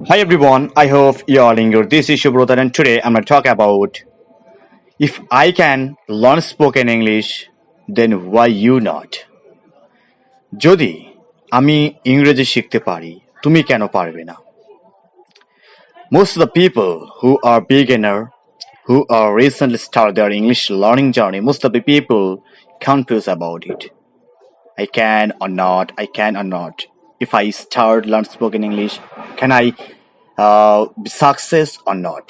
Hi everyone, I hope you're all in good. This is your brother and today I'm going to talk about if I can learn spoken English, then why you not? যদি আমি ইংরেজি শিখতে পারি, তুমি কেন পারবে না? Most of the people who are beginner, who are recently start their English learning journey, most of the people confused about it. I can or not, I can or not. If I start learn spoken English, can I be success or not?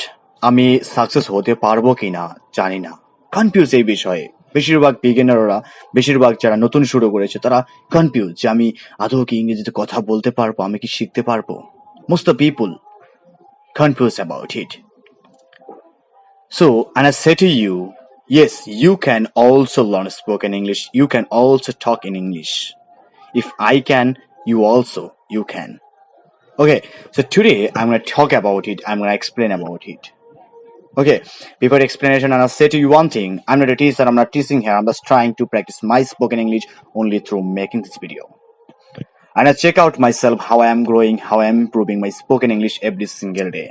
আমি success হতে পারবো কিনা জানি না, confuse এই বিষয়ে। বেশিরভাগ বিগিনাররা, বেশিরভাগ যারা নতুন শুরু করেছে তারা কনফিউজ যে আমি আদৌ কি ইংরেজিতে কথা বলতে পারবো, আমি কি শিখতে পারবো। Most of people confused about it. So, and I say to you, yes, you can also learn spoken English. You can also talk in English. If I can, you can. Okay, so today I'm going to talk about it. I'm going to explain about it. Okay, before explanation, and I'll say to you one thing. I'm not a teacher. I'm not teaching here. I'm just trying to practice my spoken English only through making this video. And I check out myself how I am growing, how I am improving my spoken English every single day.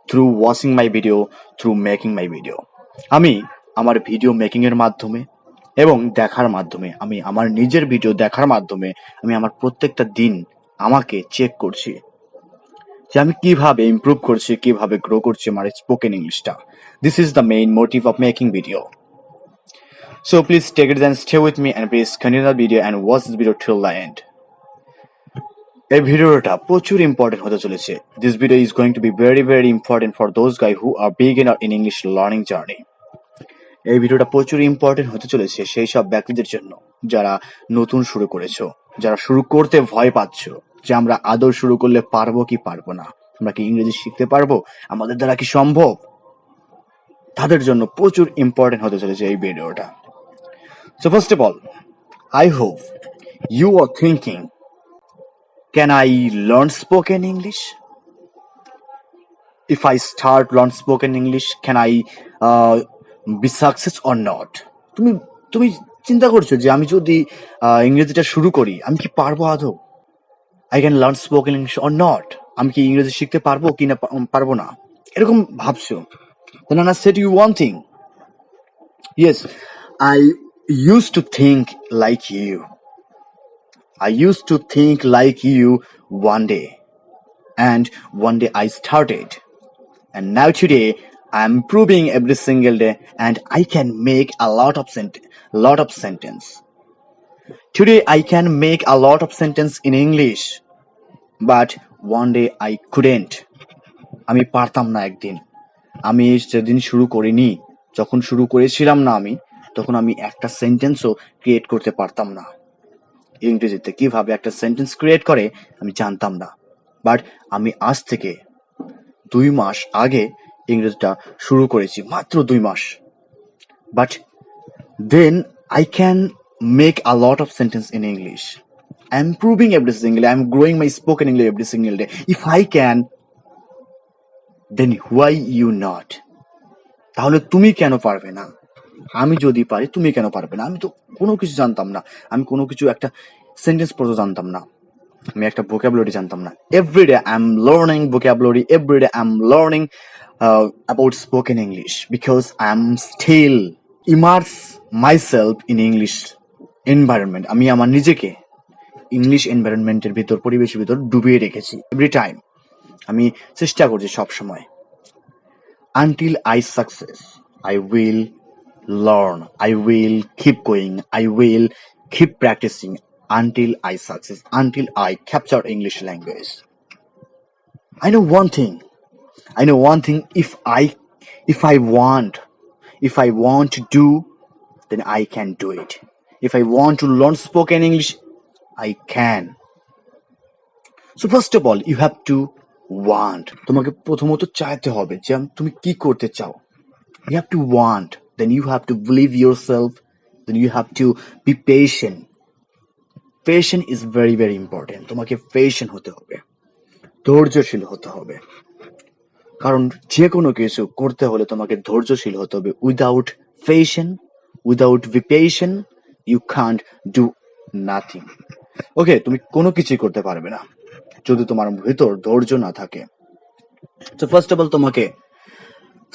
Through watching my video, through making my video. আমি আমার video making এর মাধ্যমে এবং দেখার মাধ্যমে, আমি আমার নিজের ভিডিও দেখার মাধ্যমে আমি আমার প্রত্যেকটা দিন আমাকে চেক করছি যে আমি কিভাবে ইমপ্রুভ করছি, কিভাবে গ্রো করছি আমার স্পোকেন ইংলিশটা। This is the main motive of making video. So please take it and stay with me and please continue the video and watch this video till the end. এই ভিডিওটা প্রচুর important হতে চলেছে। This video is going to be very very important for those guy who are beginner in English learning journey. এই ভিডিওটা প্রচুর important হতে চলেছে সেই সব ব্যক্তিদের জন্য যারা নতুন শুরু করেছো, যারা শুরু করতে ভয় পাচ্ছ যে আমরা আদৌ শুরু করলে পারবো কি পারবো না, আমরা কি ইংরেজি শিখতে পারবো, আমাদের দ্বারা কি সম্ভব। তাদের জন্য প্রচুর ইম্পর্টেন্ট হতে চলেছে এই ভিডিওটা। So first of all, I hope you are thinking, can I learn spoken English? If I start learn spoken English, can I be success or not? তুমি তুমি চিন্তা করছো যে আমি যদি ইংরেজিটা শুরু করি আমি কি পারবো আদৌ? I can learn spoken English or not? আমি কি ইংরেজি শিখতে পারবো কি না পারবো না, এরকম ভাবছো। Then I said you one thing. Yes, I used to think like you. I used to think like you one day. And one day I started. And now today I'm improving every single day and I can make a lot of sentence. Today I can make a lot of sentence in English. But one day I couldn't. আমি পারতাম না একদিন। আমি সেদিন শুরু করিনি, যখন শুরু করেছিলাম না আমি, তখন আমি একটা সেন্টেন্সও ক্রিয়েট করতে পারতাম না। ইংরেজিতে কিভাবে একটা সেন্টেন্স ক্রিয়েট করে আমি জানতাম না। বাট আমি আজ থেকে 2 মাস আগে ইংরেজিটা শুরু করেছি, মাত্র 2 মাস। But then I can make a lot of sentence in English. I am improving every single day, I am growing my spoken English every single day. If I can, then why you not? তাহলে তুমি কেন পারবে না? আমি যদি পারি তুমি কেন পারবে না? আমি তো কোনো কিছু জানতাম না, আমি কোনো কিছু একটা সেন্টেন্স পড়তে জানতাম না, আমি একটা vocabulary জানতাম না। Everyday I am learning vocabulary, everyday I am learning about spoken English because I am still immerse myself in English environment. আমি আমার নিজেকে ইংলিশ এনভায়রনমেন্টের ভিতর, পরিবেশের ভিতর ডুবিয়ে রেখেছি। এভরি টাইম আমি চেষ্টা করছি সব সময়। Until I success, I will learn, I will keep going, I will keep practicing until I success, until I capture English language. I know one thing, if I want to do, then I can do it. If I want to learn spoken English, I can. So first of all, you have to want. তোমাকে প্রথমত চাইতে হবে যে তুমি কি করতে চাও। You have to want, then you have to believe yourself, then you have to be patient. Patient is very very important. তোমাকে patient হতে হবে, ধৈর্যশীল হতে হবে, কারণ যে কোনো কিছু করতে হলে তোমাকে ধৈর্যশীল হতে হবে। Without patient, without be patient you can't do nothing. Okay, তুমি কোনো কিছুই করতে পারবে না। যদি তোমার ভেতর ধৈর্য না থাকে। তো ফার্স্ট অফ অল তোমাকে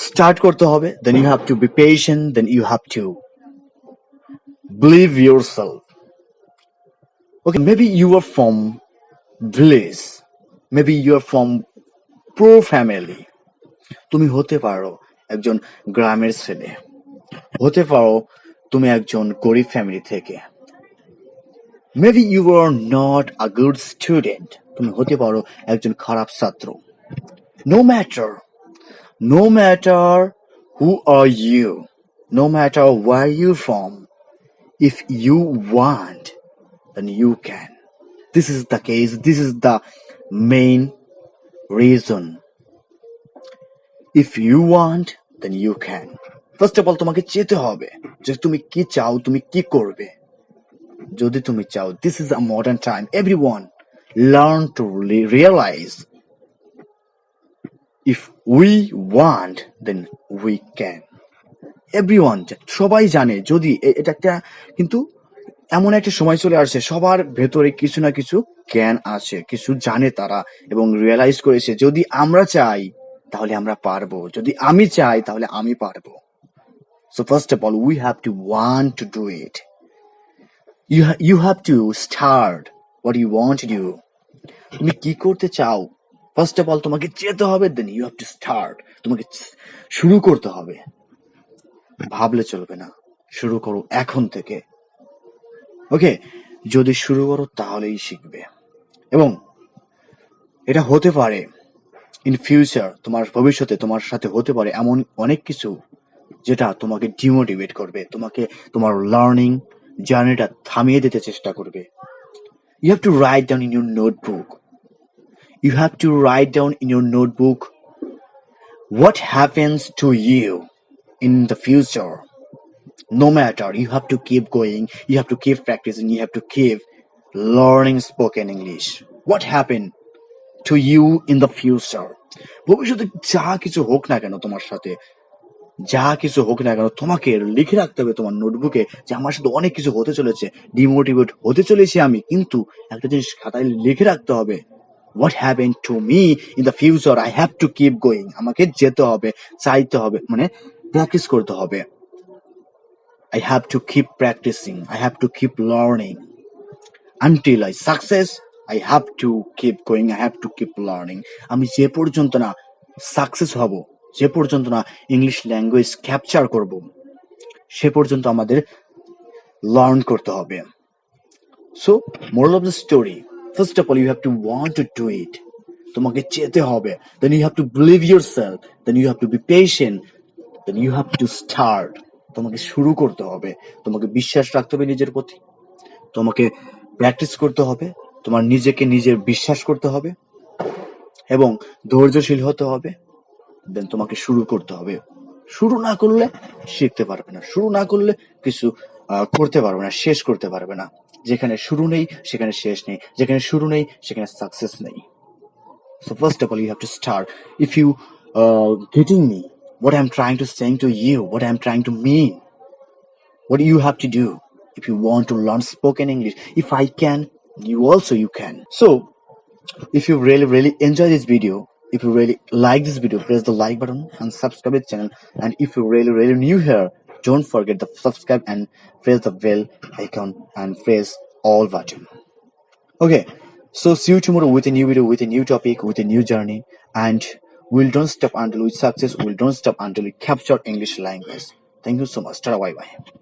স্টার্ট করতে হবে, then you have to be patient, then you have to believe yourself. Okay, maybe you are from village, maybe you are from poor family. তুমি হতে পারো একজন গ্রামের ছেলে, হতে পারো তুমি একজন গরিব ফ্যামিলি থেকে। Maybe you are not a good student. তুমি হতে পারো একজন খারাপ ছাত্র। No matter who are you, no matter where you from, if you want, then you can. This is the case, this is the main reason. If you want, then you can. First of all, তোমাকে চেতে হবে যে তুমি কি চাও, তুমি কি করবে। যদি তুমি চাও, this is a modern time, everyone learn to realize if we want, then we can. Everyone, সবাই জানে, যদি এটা একটা, কিন্তু এমন একটা সময় চলে আসছে সবার ভেতরে কিছু না কিছু জ্ঞান আছে, কিছু জানে তারা, এবং রিয়েলাইজ করেছে যদি আমরা চাই তাহলে আমরা পারবো, যদি আমি চাই তাহলে আমি পারবো। So first of all, we have to want to do it. You have to start what you want to do. তুমি কি করতে চাও, ফার্স্ট অফ অল তোমাকে যেতে হবে, then you have to start. তোমাকে শুরু করতে হবে, ভাবলে চলবে না, শুরু করো এখন থেকে। ওকে, যদি শুরু করো তাহলেই শিখবে, এবং এটা হতে পারে ইন ফিউচার, তোমার ভবিষ্যতে তোমার সাথে হতে পারে এমন অনেক কিছু যেটা তোমাকে ডিমোটিভেট করবে, তোমাকে তোমার লার্নিং জার্নিটা থামিয়ে দিতে চেষ্টা করবে। You have to write down in your notebook. You have to write down in your notebook what happens to you in the future. No matter, you have to keep going, you have to keep practicing, you have to keep learning spoken English. What happened to you in the future? ভবিষ্যতে যা কিছু হোক না কেন তোমার সাথে, যা কিছু হোক না কেন, তোমাকে লিখে রাখতে হবে তোমার নোটবুকে যে আমার সাথে অনেক কিছু হতে চলেছে, ডিমোটিভেট হতে চলেছি আমি, কিন্তু একটা জিনিস খাতায় লিখে রাখতে হবে, what happened to me in the future. I have to keep going. আমাকে যেতে হবে, চাইতে হবে, মানে প্র্যাকটিস করতে হবে। I have to keep practicing, I have to keep learning until I success. I have to keep going, I have to keep learning. আমি যে পর্যন্ত না সাকসেস হব, যে পর্যন্ত না ইংলিশ ল্যাঙ্গুয়েজ ক্যাপচার করব, সে পর্যন্ত আমাদের লার্ন করতে হবে। So moral of the story, first of all you have to want to do it. তোমাকে চেতে হবে, then you have to believe yourself, then you have to be patient, then you have to start. তোমাকে শুরু করতে হবে, তোমাকে বিশ্বাস রাখতে হবে নিজের প্রতি, তোমাকে প্র্যাকটিস করতে হবে, তোমার নিজেকে নিজের বিশ্বাস করতে হবে, এবং ধৈর্যশীল হতে হবে, দেন তোমাকে শুরু করতে হবে। শুরু না করলে শিখতে পারবে না, শুরু না করলে কিছু করতে পারবে না, শেষ করতে পারবে না। যেখানে শুরু নেই সেখানে শেষ নেই, যেখানে শুরু নেই সেখানে সাকসেস নেই। So first of all, you have to start. If you getting me, what I'm trying to saying to you, what I'm trying to mean, what you have to do if you want to learn spoken English. If I can, you can. So if you really enjoy this video, if you really like this video, press the like button and subscribe the channel. And if you really new here, don't forget to subscribe and press the bell icon and press all button. Okay, so see you tomorrow with a new video, with a new topic, with a new journey, and we'll don't stop until we success, we'll don't stop until we capture English language. Thank you so much. Bye bye.